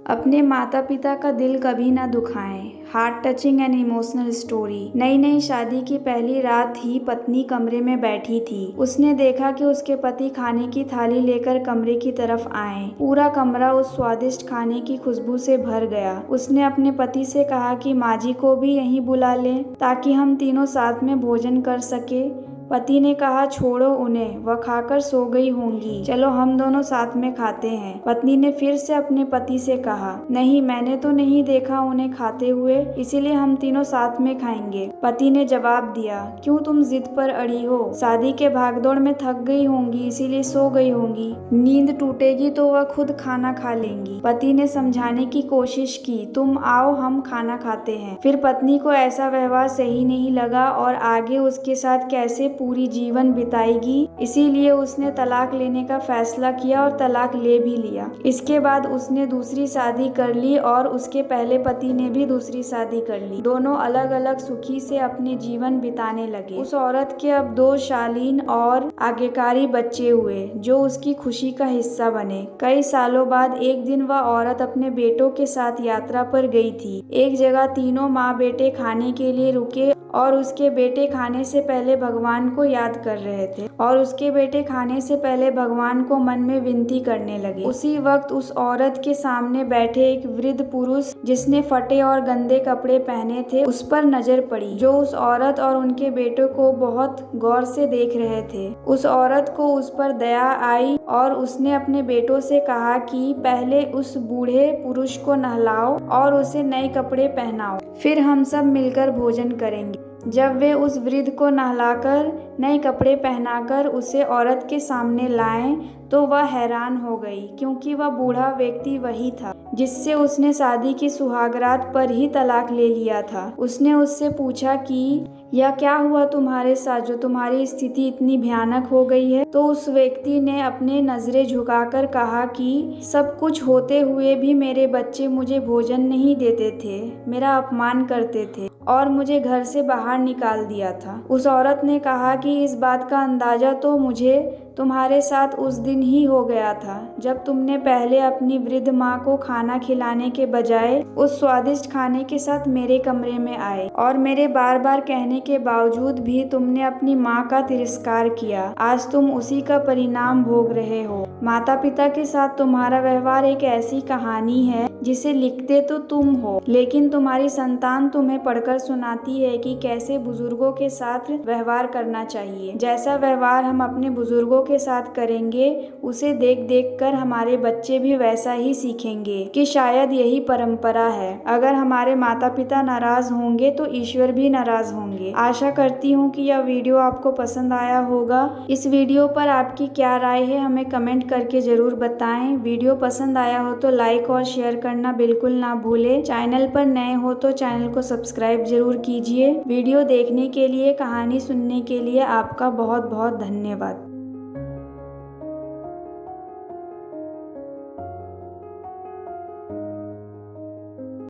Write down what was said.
अपने माता पिता का दिल कभी न दुखाएं। Heart touching and emotional story. नई नई शादी की पहली रात ही पत्नी कमरे में बैठी थी। उसने देखा कि उसके पति खाने की थाली लेकर कमरे की तरफ आए। पूरा कमरा उस स्वादिष्ट खाने की खुशबू से भर गया। उसने अपने पति से कहा कि माँ जी को भी यहीं बुला लें ताकि हम तीनों साथ में भोजन कर सके। पति ने कहा, छोड़ो उन्हें, वह खाकर सो गई होंगी, चलो हम दोनों साथ में खाते हैं। पत्नी ने फिर से अपने पति से कहा, नहीं, मैंने तो नहीं देखा उन्हें खाते हुए, इसीलिए हम तीनों साथ में खाएंगे। पति ने जवाब दिया, क्यों तुम जिद पर अड़ी हो? शादी के भागदौड़ में थक गई होंगी, इसीलिए सो गई होंगी। नींद टूटेगी तो वह खुद खाना खा लेंगी। पति ने समझाने की कोशिश की, तुम आओ, हम खाना खाते हैं। फिर पत्नी को ऐसा व्यवहार सही नहीं लगा और आगे उसके साथ कैसे पूरी जीवन बिताएगी, इसीलिए उसने तलाक लेने का फैसला किया और तलाक ले भी लिया। इसके बाद उसने दूसरी शादी कर ली और उसके पहले पति ने भी दूसरी शादी कर ली। दोनों अलग अलग सुखी से अपने जीवन बिताने लगे। उस औरत के अब 2 शालीन और आज्ञाकारी बच्चे हुए जो उसकी खुशी का हिस्सा बने। कई सालों बाद एक दिन वह औरत अपने बेटों के साथ यात्रा पर गई थी। एक जगह तीनों माँ बेटे खाने के लिए रुके और उसके बेटे खाने से पहले भगवान को याद कर रहे थे और उसके बेटे खाने से पहले भगवान को मन में विनती करने लगे। उसी वक्त उस औरत के सामने बैठे एक वृद्ध पुरुष जिसने फटे और गंदे कपड़े पहने थे, उस पर नजर पड़ी, जो उस औरत और उनके बेटों को बहुत गौर से देख रहे थे। उस औरत को उस पर दया आई और उसने अपने बेटों से कहा कि पहले उस बूढ़े पुरुष को नहलाओ और उसे नए कपड़े पहनाओ, फिर हम सब मिलकर भोजन करेंगे। जब वे उस वृद्ध को नहलाकर नए कपड़े पहनाकर उसे औरत के सामने लाएं तो वह हैरान हो गई, क्योंकि वह बूढ़ा व्यक्ति वही था जिससे उसने शादी की सुहागरात पर ही तलाक ले लिया था। उसने उससे पूछा कि यह क्या हुआ तुम्हारे साथ जो तुम्हारी स्थिति इतनी भयानक हो गई है? तो उस व्यक्ति ने अपने नजरें झुकाकर कहा कि सब कुछ होते हुए भी मेरे बच्चे मुझे भोजन नहीं देते थे, मेरा अपमान करते थे और मुझे घर से बाहर निकाल दिया था। उस औरत ने कहा कि इस बात का अंदाजा तो मुझे तुम्हारे साथ उस दिन ही हो गया था जब तुमने पहले अपनी वृद्ध माँ को खाना खिलाने के बजाय उस स्वादिष्ट खाने के साथ मेरे कमरे में आए और मेरे बार बार कहने के बावजूद भी तुमने अपनी माँ का तिरस्कार किया। आज तुम उसी का परिणाम भोग रहे हो। माता पिता के साथ तुम्हारा व्यवहार एक ऐसी कहानी है जिसे लिखते तो तुम हो, लेकिन तुम्हारी संतान तुम्हें पढ़कर सुनाती है कि कैसे बुजुर्गों के साथ व्यवहार करना चाहिए। जैसा व्यवहार हम अपने बुजुर्गों के साथ करेंगे उसे देख देख कर हमारे बच्चे भी वैसा ही सीखेंगे कि शायद यही परंपरा है। अगर हमारे माता पिता नाराज होंगे तो ईश्वर भी नाराज होंगे। आशा करती हूँ कि यह वीडियो आपको पसंद आया होगा। इस वीडियो पर आपकी क्या राय है हमें कमेंट करके जरूर बताएं। वीडियो पसंद आया हो तो लाइक और शेयर करना बिल्कुल ना भूलें। चैनल पर नए हो तो चैनल को सब्सक्राइब जरूर कीजिए। वीडियो देखने के लिए, कहानी सुनने के लिए आपका बहुत बहुत धन्यवाद।